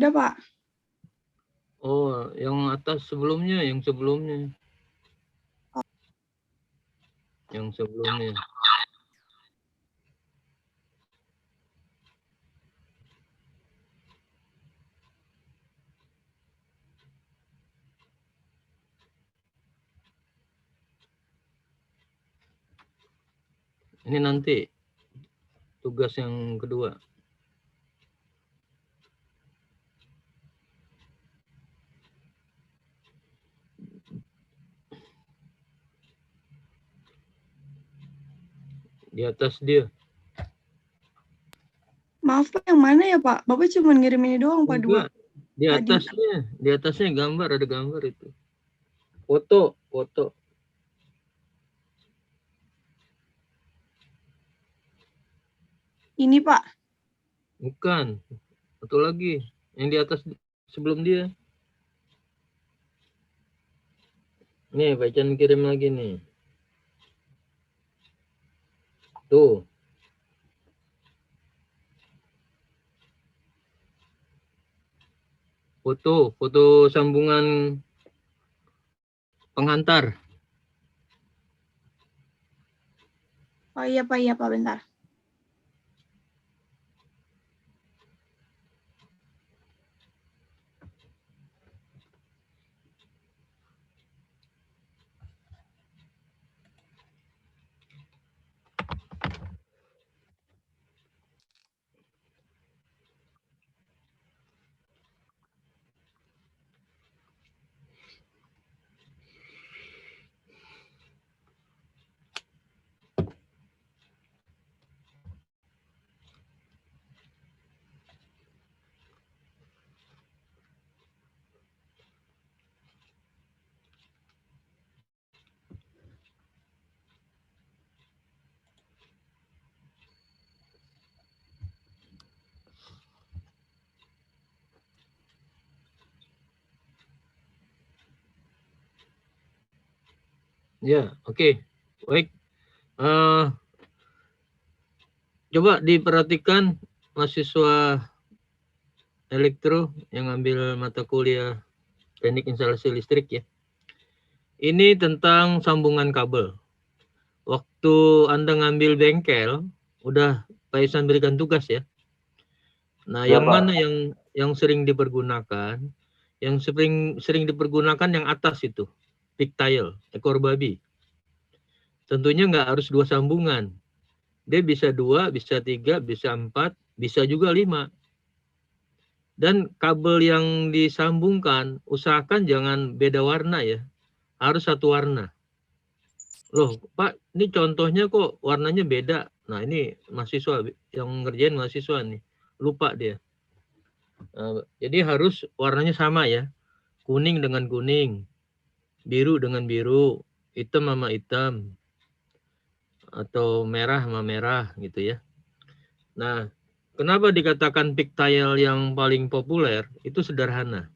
Udah, Pak. Oh, yang atas sebelumnya, yang sebelumnya. Yang sebelumnya. Ini nanti tugas yang kedua. Di atas dia. Maaf, Pak, yang mana ya, Pak? Bapak cuma ngirim ini doang, Pak, dua. Enggak, di atasnya gambar, ada gambar itu. Foto. Ini, Pak. Bukan, satu lagi. Yang di atas sebelum dia. Nih, Pak Chan kirim lagi nih. Tuh. Foto sambungan pengantar. Oh iya, Pak, bentar. Ya, oke. Baik. Coba diperhatikan mahasiswa elektro yang ambil mata kuliah teknik instalasi listrik ya. Ini tentang sambungan kabel. Waktu Anda ngambil bengkel, udah Pak Isan berikan tugas ya. Nah, Ya, yang Pak. mana yang sering dipergunakan? Yang sering dipergunakan yang atas itu, pigtail, ekor babi. Tentunya nggak harus 2 sambungan. Dia bisa 2, bisa 3, bisa 4, bisa juga 5. Dan kabel yang disambungkan, usahakan jangan beda warna ya. Harus satu warna. Loh, Pak, ini contohnya kok warnanya beda. Nah, ini mahasiswa yang ngerjain mahasiswa nih. Lupa dia. Jadi harus warnanya sama ya. Kuning dengan kuning, biru dengan biru, hitam sama hitam, atau merah sama merah gitu ya. Nah, kenapa dikatakan pigtail yang paling populer? Itu sederhana.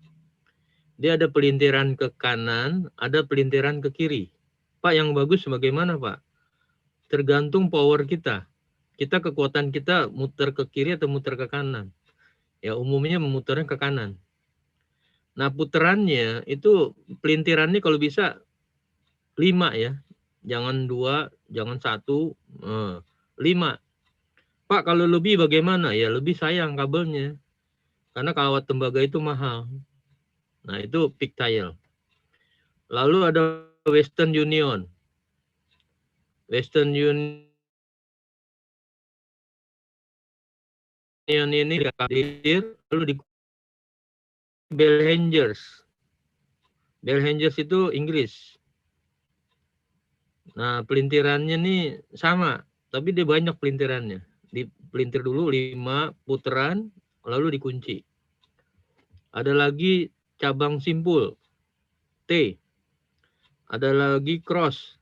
Dia ada pelintiran ke kanan, ada pelintiran ke kiri. Pak, yang bagus bagaimana, Pak? Tergantung power kita. Kekuatan kita muter ke kiri atau muter ke kanan. Ya, umumnya memutarnya ke kanan. Nah, puterannya itu pelintirannya kalau bisa 5 ya. Jangan 2, jangan 1, 5. Pak, kalau lebih bagaimana? Ya, lebih sayang kabelnya. Karena kawat tembaga itu mahal. Nah, itu pigtail. Lalu ada Western Union. Western Union ini dikadir, lalu di Bell Hangers. Bell Hangers itu Inggris. Nah, pelintirannya nih sama, tapi dia banyak pelintirannya. Dipelintir dulu 5 putaran, lalu dikunci. Ada lagi cabang simpul, T. Ada lagi cross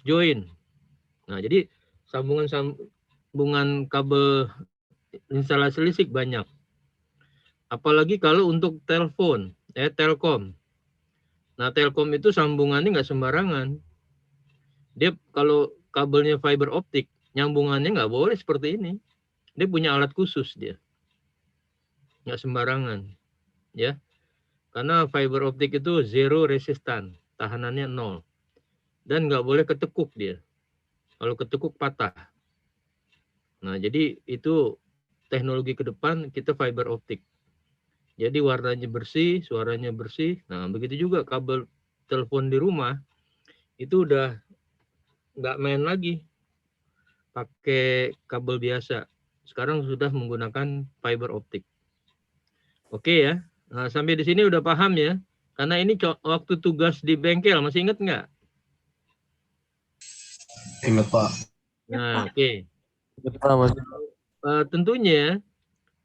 join. Nah, jadi sambungan kabel instalasi listrik banyak. Apalagi kalau untuk telepon, telkom. Nah, telkom itu sambungannya nggak sembarangan. Dia kalau kabelnya fiber optik, nyambungannya nggak boleh seperti ini. Dia punya alat khusus dia. nggak sembarangan, ya. Karena fiber optik itu zero resistan, tahanannya 0. Dan nggak boleh ketekuk dia. Kalau ketekuk patah. Nah, jadi itu teknologi ke depan kita fiber optik. Jadi warnanya bersih, suaranya bersih. Nah, begitu juga kabel telepon di rumah itu udah nggak main lagi pakai kabel biasa. Sekarang sudah menggunakan fiber optik. Oke ya. Nah, sampai di sini udah paham ya. Karena ini waktu tugas di bengkel, masih ingat nggak? Ingat Pak. Nah, oke. Ingat Pak, Mas. Tentunya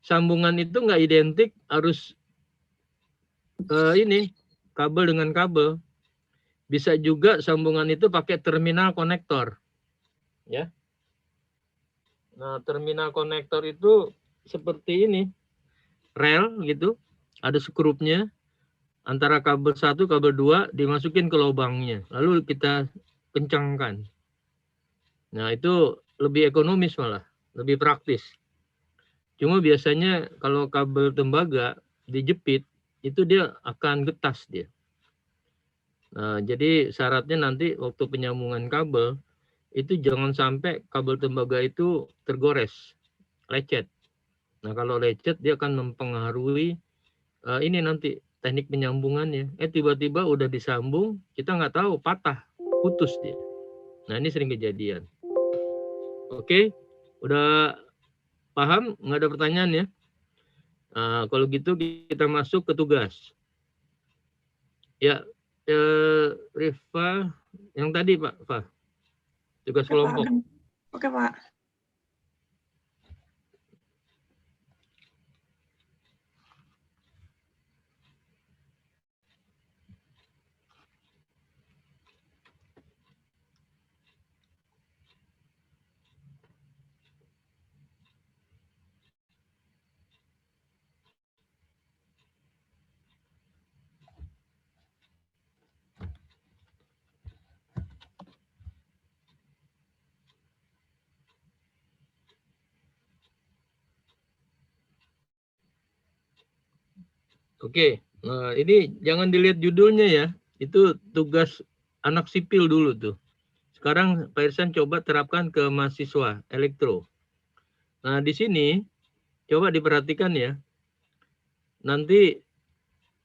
sambungan itu nggak identik harus ini kabel dengan kabel. Bisa juga sambungan itu pakai terminal konektor. Ya. Nah, terminal konektor itu seperti ini. Rel gitu. Ada skrupnya. Antara kabel 1, kabel 2 dimasukin ke lubangnya. Lalu kita kencangkan. Nah, itu lebih ekonomis malah. Lebih praktis. Cuma biasanya kalau kabel tembaga dijepit, itu dia akan getas dia. Nah, jadi syaratnya nanti waktu penyambungan kabel, itu jangan sampai kabel tembaga itu tergores, lecet. Nah, kalau lecet dia akan mempengaruhi ini nanti teknik penyambungannya. Tiba-tiba udah disambung, kita nggak tahu, patah, putus dia. Nah, ini sering kejadian. Oke, udah paham? Nggak ada pertanyaan ya? Nah, kalau gitu kita masuk ke tugas. Ya, Rifa, yang tadi Pak, tugas kelompok. Oke, Pak. Oke, nah ini jangan dilihat judulnya ya. Itu tugas anak sipil dulu tuh. Sekarang Pak Irsan coba terapkan ke mahasiswa elektro. Nah, di sini coba diperhatikan ya. Nanti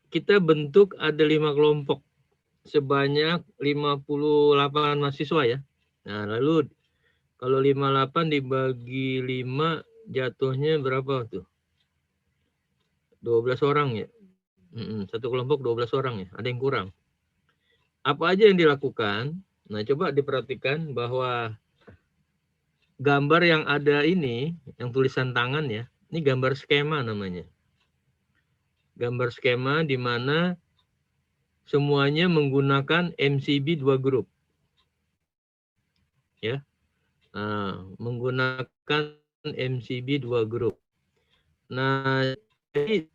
kita bentuk ada 5 kelompok sebanyak 58 mahasiswa ya. Nah, lalu kalau 58 dibagi 5 jatuhnya berapa tuh? 12 orang ya. Satu kelompok 12 orang ya, ada yang kurang. Apa aja yang dilakukan? Nah, coba diperhatikan bahwa gambar yang ada ini, yang tulisan tangan ya, ini gambar skema namanya. Gambar skema di mana semuanya menggunakan MCB 2 grup. Ya. Nah, menggunakan MCB 2 grup. Nah, jadi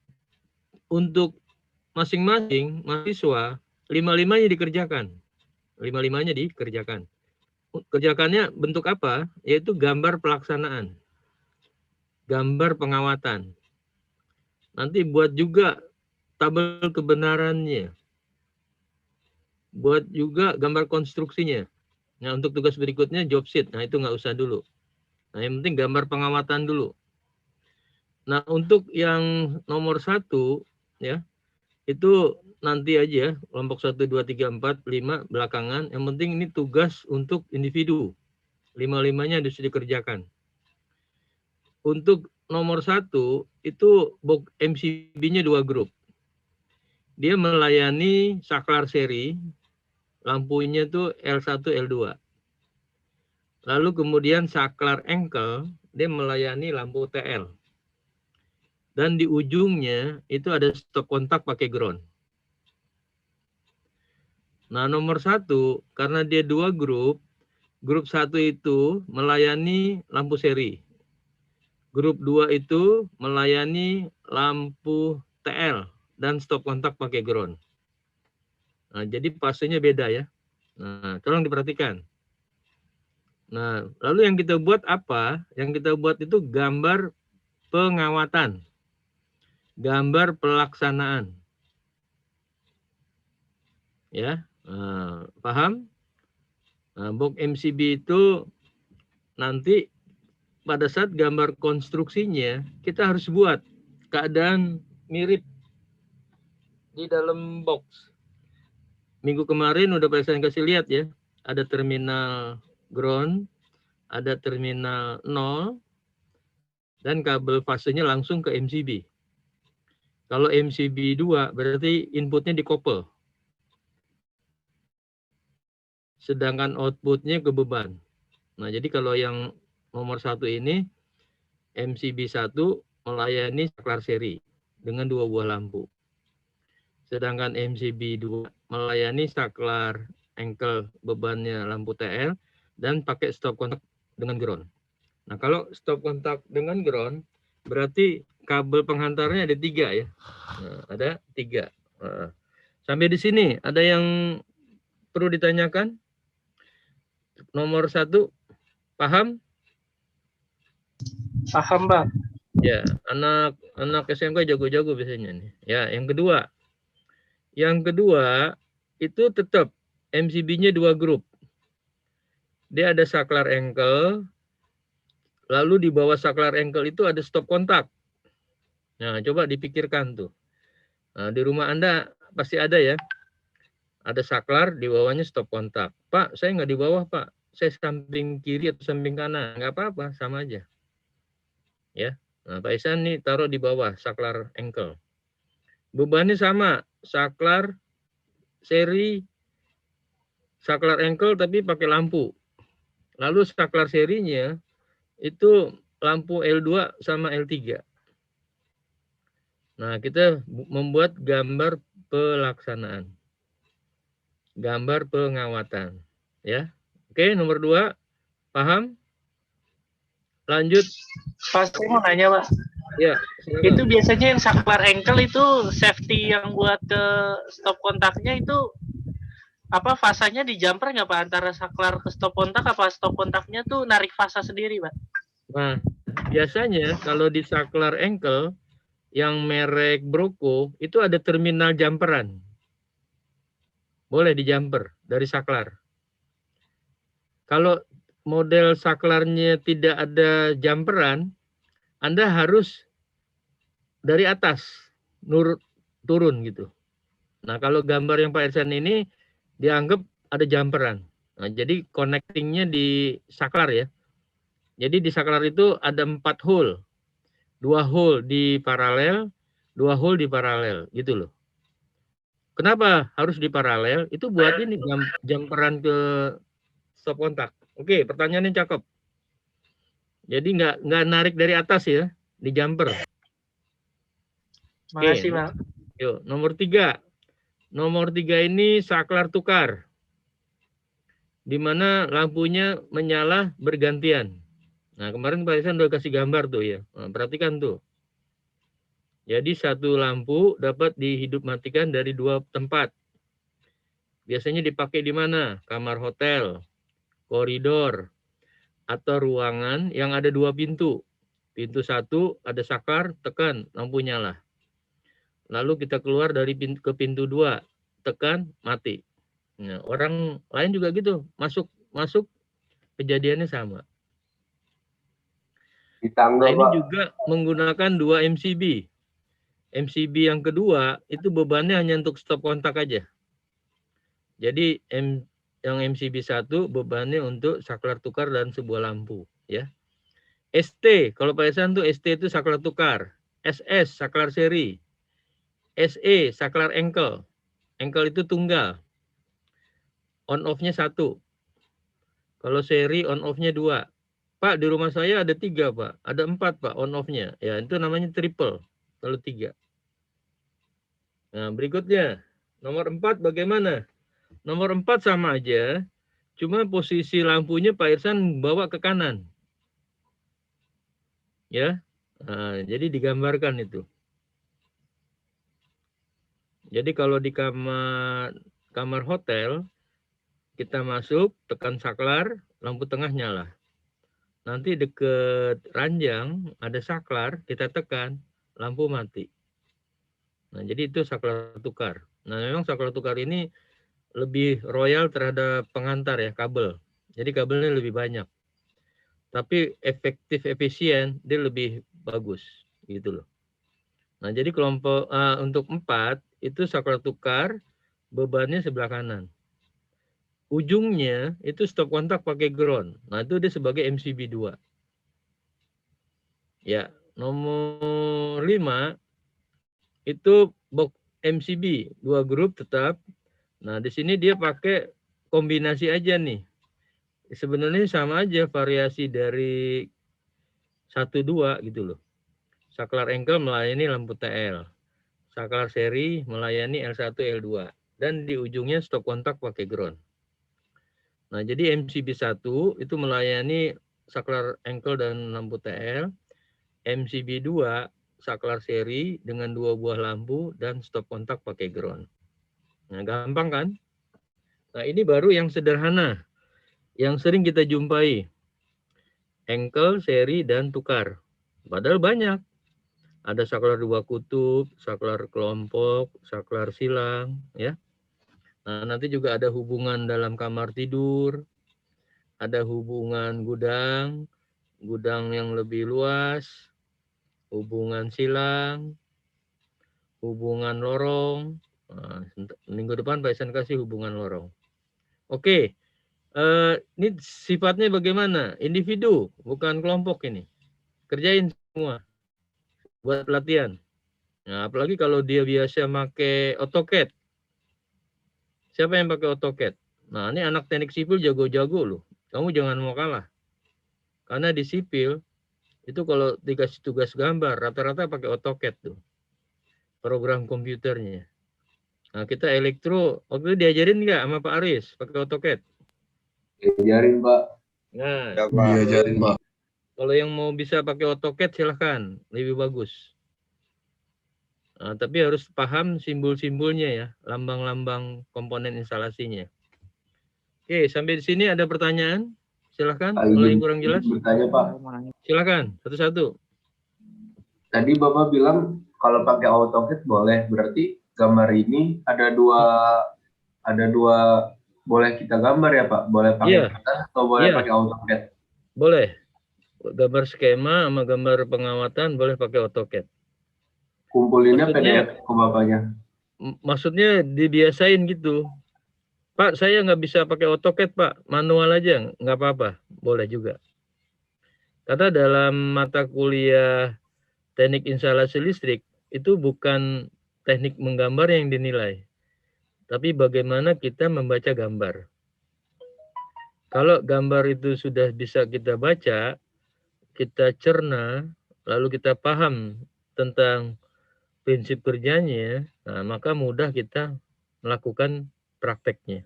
untuk masing-masing mahasiswa, 5-5-nya dikerjakan. 5-5-nya dikerjakan. Kerjakannya bentuk apa? Yaitu gambar pelaksanaan. Gambar pengawatan. Nanti buat juga tabel kebenarannya. Buat juga gambar konstruksinya. Nah, untuk tugas berikutnya job sheet. Nah, itu nggak usah dulu. Nah, yang penting gambar pengawatan dulu. Nah, untuk yang nomor 1, ya, itu nanti aja, kelompok 1, 2, 3, 4, 5 belakangan. Yang penting ini tugas untuk individu. 5-5-nya harus dikerjakan. Untuk nomor 1, itu MCB-nya 2 grup. Dia melayani saklar seri, lampunya tuh L1, L2. Lalu kemudian saklar engkel, dia melayani lampu TL. Dan di ujungnya itu ada stop kontak pakai ground. Nah, nomor 1, karena dia 2 grup 1 itu melayani lampu seri. Grup 2 itu melayani lampu TL dan stop kontak pakai ground. Nah, jadi fasenya beda ya. Nah, tolong diperhatikan. Nah, lalu yang kita buat apa? Yang kita buat itu gambar pengawatan. gambar pelaksanaan. Ya, paham? Box MCB itu nanti pada saat gambar konstruksinya kita harus buat keadaan mirip di dalam box. Minggu kemarin udah saya kasih lihat ya, ada terminal ground, ada terminal 0, dan kabel fasenya langsung ke MCB. Kalau MCB 2 berarti inputnya dikoppel. Sedangkan outputnya ke beban. Nah, jadi kalau yang nomor 1 ini, MCB 1 melayani saklar seri dengan 2 buah lampu. Sedangkan MCB 2 melayani saklar engkel bebannya lampu TL dan pakai stop kontak dengan ground. Nah, kalau stop kontak dengan ground, berarti kabel penghantarnya ada 3 ya. Nah, ada 3. Sampai di sini ada yang perlu ditanyakan? Nomor 1, paham? Paham, Bang. Ya, anak SMK jago-jago biasanya nih. Ya, yang kedua. Yang kedua, itu tetap MCB-nya 2 grup. Dia ada saklar engkel, lalu di bawah saklar engkel itu ada stop kontak. Nah, coba dipikirkan tuh. Nah, di rumah Anda pasti ada ya. Ada saklar, di bawahnya stop kontak. Pak, saya nggak di bawah, Pak. Saya samping kiri atau samping kanan. Nggak apa-apa, sama aja. Ya. Nah, Pak Isan nih taruh di bawah saklar engkel. Bebannya sama, saklar seri, saklar engkel tapi pakai lampu. Lalu saklar serinya itu lampu L2 sama L3. Nah, kita membuat gambar pelaksanaan. Gambar pengawatan. Ya. Oke, nomor 2. Paham? Lanjut. Pak, saya mau nanya, Pak. Ya, silakan. Itu biasanya yang saklar engkel itu safety yang buat ke stop kontaknya itu apa fasanya di jumper nggak Pak? Antara saklar ke stop kontak apa stop kontaknya tuh narik fasa sendiri, Pak? Nah, biasanya kalau di saklar engkel yang merek Broco itu ada terminal jumperan. Boleh di jumper dari saklar. Kalau model saklarnya tidak ada jumperan, Anda harus dari atas turun gitu. Nah, kalau gambar yang Pak Irsan ini dianggap ada jumperan. Nah, jadi connectingnya di saklar ya. Jadi di saklar itu ada 4 hole. 2 hole di paralel, 2 hole di paralel gitu loh. Kenapa harus di paralel? Itu buat ini jumperan ke stop kontak. Oke, pertanyaannya cakep. Jadi nggak narik dari atas ya, di jumper. Makasih, Oke, Pak. yuk, nomor 3. Nomor 3 ini saklar tukar. Di mana lampunya menyala bergantian. Nah, kemarin Pak Isan udah kasih gambar tuh ya. Nah, perhatikan tuh. Jadi satu lampu dapat dihidup matikan dari 2 tempat. Biasanya dipakai di mana? Kamar hotel, koridor, atau ruangan yang ada 2 pintu. Pintu 1 ada saklar, tekan, lampu nyala. Lalu kita keluar dari ke pintu 2, tekan, mati. Nah, orang lain juga gitu, masuk kejadiannya sama. Nah, ini juga menggunakan 2 MCB. MCB yang kedua itu bebannya hanya untuk stop kontak aja. Jadi yang MCB 1 bebannya untuk saklar tukar dan sebuah lampu ya. ST, kalau Pak Esan tuh ST itu saklar tukar, SS saklar seri, SE saklar engkel. Engkel itu tunggal. On off-nya 1. Kalau seri on off-nya 2. Pak, di rumah saya ada 3, Pak. Ada 4, Pak, on off-nya. Ya, itu namanya triple kalau 3. Nah, berikutnya. Nomor 4 bagaimana? Nomor 4 sama aja. Cuma posisi lampunya Pak Irsan bawa ke kanan. Ya. Nah, jadi digambarkan itu. Jadi kalau di kamar hotel, kita masuk, tekan saklar, lampu tengah nyala. Nanti deket ranjang, ada saklar, kita tekan, lampu mati. Nah, jadi itu saklar tukar. Nah, memang saklar tukar ini lebih royal terhadap pengantar ya, kabel. Jadi kabelnya lebih banyak. Tapi efektif efisien dia lebih bagus gitu loh. Nah, jadi kelompok untuk 4 itu saklar tukar bebannya sebelah kanan. Ujungnya itu stop kontak pakai ground. Nah, itu dia sebagai MCB 2. Ya, nomor 5 itu box MCB, 2 grup tetap. Nah, di sini dia pakai kombinasi aja nih. Sebenarnya sama aja variasi dari 1 2 gitu loh. Saklar engkel melayani lampu TL. Saklar seri melayani L1 L2 dan di ujungnya stop kontak pakai ground. Nah, jadi MCB 1 itu melayani saklar engkel dan lampu TL. MCB 2 saklar seri dengan 2 buah lampu dan stop kontak pakai ground. Nah, gampang kan? Nah, ini baru yang sederhana. Yang sering kita jumpai. Engkel, seri, dan tukar. Padahal banyak. Ada saklar 2 kutub, saklar kelompok, saklar silang, ya. Nah, nanti juga ada hubungan dalam kamar tidur, ada hubungan gudang, gudang yang lebih luas, hubungan silang, hubungan lorong. Nah, minggu depan Pak Isan kasih hubungan lorong. Oke, ini sifatnya bagaimana? Individu, bukan kelompok ini. Kerjain semua buat pelatihan. Nah, apalagi kalau dia biasa pakai AutoCAD. Siapa yang pakai AutoCAD? Nah, ini anak teknik sipil jago-jago loh. Kamu jangan mau kalah. Karena di sipil, itu kalau dikasih tugas gambar, rata-rata pakai AutoCAD tuh. Program komputernya. Nah, kita elektro, waktu itu diajarin nggak sama Pak Aris pakai AutoCAD? Diajarin, Pak. Nah, Diajarin, Pak. kalau yang mau bisa pakai AutoCAD silahkan, lebih bagus. Nah, tapi harus paham simbol-simbolnya ya, lambang-lambang komponen instalasinya. Oke, sampai di sini ada pertanyaan? Silahkan, kalau yang kurang jelas. Bertanya, Pak. Silahkan, satu-satu. Tadi Bapak bilang kalau pakai AutoCAD boleh, berarti gambar ini ada dua boleh kita gambar ya, Pak? Boleh pakai kertas atau boleh pakai AutoCAD? Boleh. Gambar skema sama gambar pengawatan boleh pakai AutoCAD. Kumpulinnya PDF ke Bapaknya. Maksudnya dibiasain gitu. Pak, saya nggak bisa pakai AutoCAD, Pak. Manual aja, nggak apa-apa. Boleh juga. Karena dalam mata kuliah teknik instalasi listrik, itu bukan teknik menggambar yang dinilai. Tapi bagaimana kita membaca gambar. Kalau gambar itu sudah bisa kita baca, kita cerna, lalu kita paham tentang prinsip kerjanya, nah, maka mudah kita melakukan prakteknya.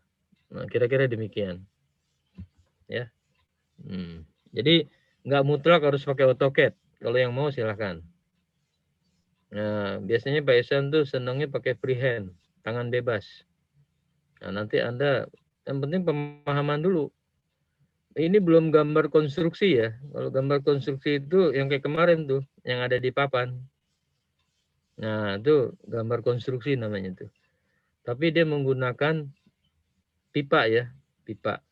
Nah, kira-kira demikian. Ya. Jadi nggak mutlak harus pakai AutoCAD. Kalau yang mau silahkan. Nah, biasanya Pak Ihsan tuh senangnya pakai freehand, tangan bebas. Nah, nanti Anda, yang penting pemahaman dulu. Ini belum gambar konstruksi ya. Kalau gambar konstruksi itu yang kayak kemarin tuh, yang ada di papan. Nah, itu gambar konstruksi namanya tuh. Tapi dia menggunakan pipa ya, pipa.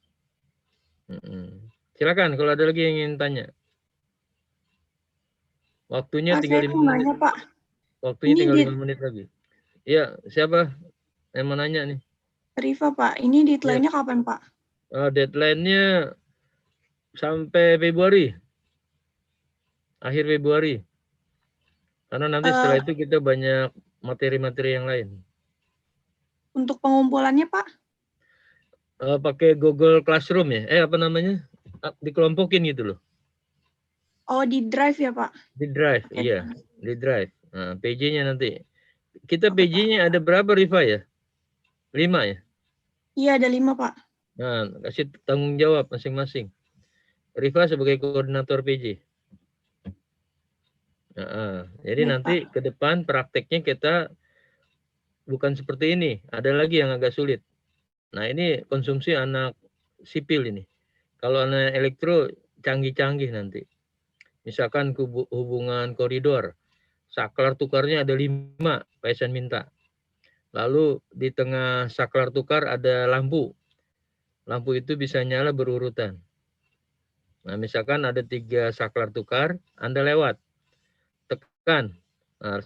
Silakan kalau ada lagi yang ingin tanya. Waktunya tinggal 5 menit. Pak. Waktunya tinggal 5 menit lagi. Iya, siapa yang mau nanya nih? Riva, Pak. Ini deadline-nya kapan, Pak? Deadline-nya sampai Februari. Akhir Februari. Karena nanti setelah itu kita banyak materi-materi yang lain. Untuk pengumpulannya, Pak? Pakai Google Classroom ya. Apa namanya? Dikelompokin gitu loh. Oh, di Drive ya, Pak? Di Drive, iya. Di Drive. Nah, PJ-nya nanti. Kita PJ-nya ada berapa, Riva ya? 5 ya? Iya, ada 5, Pak. Nah, kasih tanggung jawab masing-masing. Riva sebagai koordinator PJ. Jadi nanti ke depan prakteknya kita bukan seperti ini. Ada lagi yang agak sulit. Nah, ini konsumsi anak sipil ini. Kalau anak elektro canggih-canggih nanti. Misalkan hubungan koridor. saklar tukarnya ada 5, Pak Ihsan minta. Lalu di tengah saklar tukar ada lampu. Lampu itu bisa nyala berurutan. Nah, misalkan ada 3 saklar tukar, Anda lewat, tekan, nah,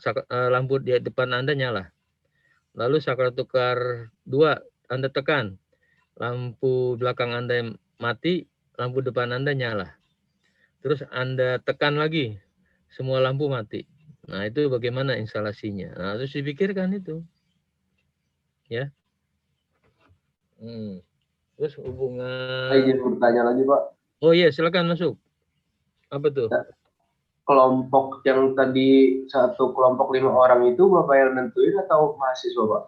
lampu di depan Anda nyala. Lalu saklar tukar 2, Anda tekan, lampu belakang Anda mati, lampu depan Anda nyala. Terus Anda tekan lagi, semua lampu mati. Nah, itu bagaimana instalasinya. Nah, harus dipikirkan itu. Ya. Terus Saya hubungan... izin bertanya lagi, Pak. Oh iya, silakan masuk. Apa tuh? Kelompok yang tadi satu kelompok 5 orang itu Bapak yang nentuin atau mahasiswa, Pak?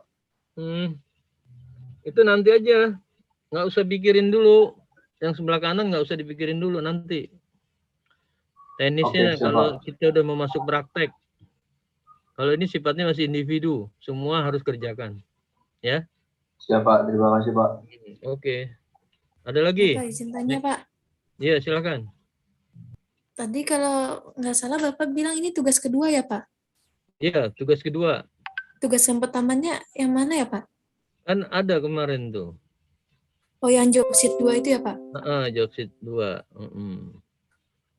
Itu nanti aja. Nggak usah pikirin dulu. Yang sebelah kanan nggak usah dipikirin dulu nanti. Teknisnya Oke, siap, kalau Pak. kita udah mau masuk praktek. Kalau ini sifatnya masih individu. Semua harus kerjakan. Ya. Siap, Pak. Terima kasih, Pak. Oke. Ada lagi? Bapak izin tanya, Pak. Iya, silakan. Tadi kalau nggak salah Bapak bilang ini tugas kedua ya, Pak? Iya, tugas kedua. Tugas yang pertamanya yang mana ya, Pak? Kan ada kemarin tuh. Oh, yang job sheet 2 itu ya, Pak? Job sheet 2.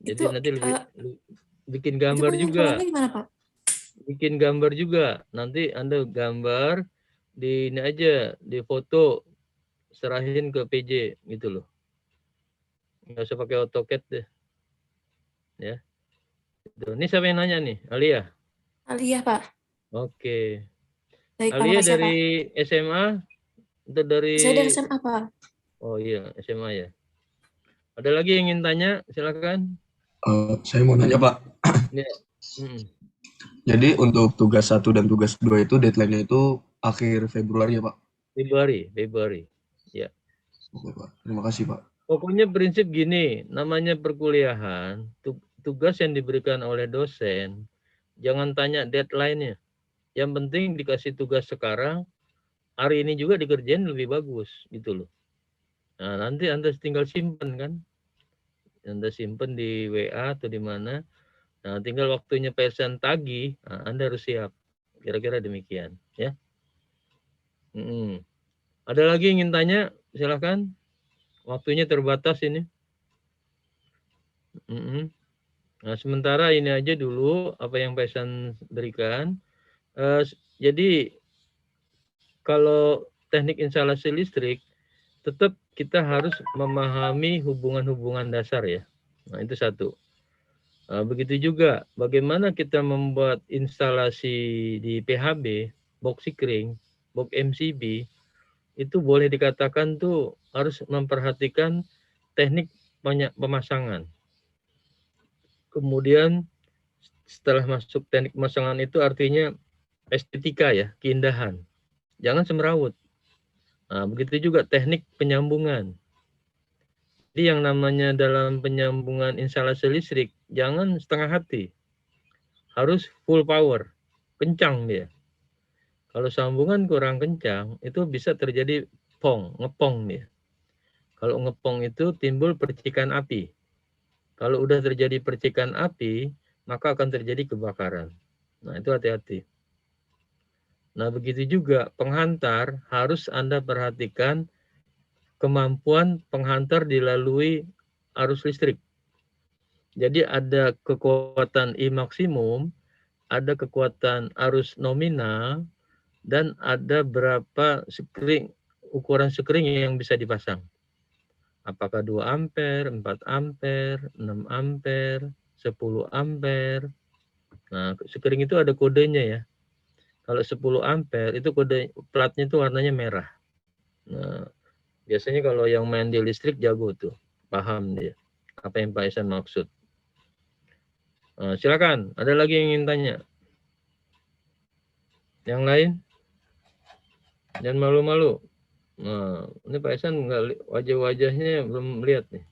Jadi Itu, nanti bikin gambar itu juga. gimana, Pak? Bikin gambar juga. Nanti Anda gambar di ini aja, di foto, serahin ke PJ gitu loh. Nggak usah pakai AutoCAD deh. Ya. Ini siapa yang nanya nih? Alia? Alia, Pak. Oke. Baik, Pak. Alia Makasih, dari Pak. SMA atau dari... Saya dari SMA, Pak. Oh iya, SMA ya. Ada lagi yang ingin tanya? Silakan. Saya mau nanya, Pak. Ya. Jadi untuk tugas 1 dan tugas 2 itu deadline-nya itu akhir Februari ya, Pak? Februari. Ya. Oke, Pak. Terima kasih, Pak. Pokoknya prinsip gini, namanya perkuliahan, tugas yang diberikan oleh dosen, jangan tanya deadline-nya. Yang penting dikasih tugas sekarang, hari ini juga dikerjain lebih bagus, gitu loh. Nah, nanti Anda tinggal simpen kan. Anda simpen di WA atau di mana. Nah, tinggal waktunya pesan tagih, nah, Anda harus siap. Kira-kira demikian, ya. Ada lagi yang ingin tanya? Silahkan. Waktunya terbatas ini. Nah, sementara ini aja dulu apa yang Pak Ihsan berikan. Jadi, kalau teknik instalasi listrik, tetap kita harus memahami hubungan-hubungan dasar ya. Nah, itu satu. Begitu juga bagaimana kita membuat instalasi di PHB, box Sikring, box MCB, itu boleh dikatakan tuh harus memperhatikan teknik pemasangan. Kemudian setelah masuk teknik pemasangan itu artinya estetika ya, keindahan. Jangan semrawut. Nah, begitu juga teknik penyambungan. Jadi yang namanya dalam penyambungan instalasi listrik, jangan setengah hati. Harus full power, kencang dia. Kalau sambungan kurang kencang, itu bisa terjadi ngepong dia. Kalau ngepong itu timbul percikan api. Kalau udah terjadi percikan api, maka akan terjadi kebakaran. Nah, itu hati-hati. Nah, begitu juga penghantar harus Anda perhatikan kemampuan penghantar dilalui arus listrik. Jadi ada kekuatan I maksimum, ada kekuatan arus nominal, dan ada berapa ukuran sekring yang bisa dipasang. Apakah 2 ampere, 4 ampere, 6 ampere, 10 ampere. Nah, sekring itu ada kodenya ya. Kalau 10 ampere itu kode platnya itu warnanya merah. Nah, biasanya kalau yang main di listrik jago tuh, paham dia apa yang Pak Ihsan maksud. Nah, silakan, ada lagi yang ingin tanya? Yang lain? Jangan malu-malu. Nah, ini Pak Ihsan wajah-wajahnya belum lihat nih.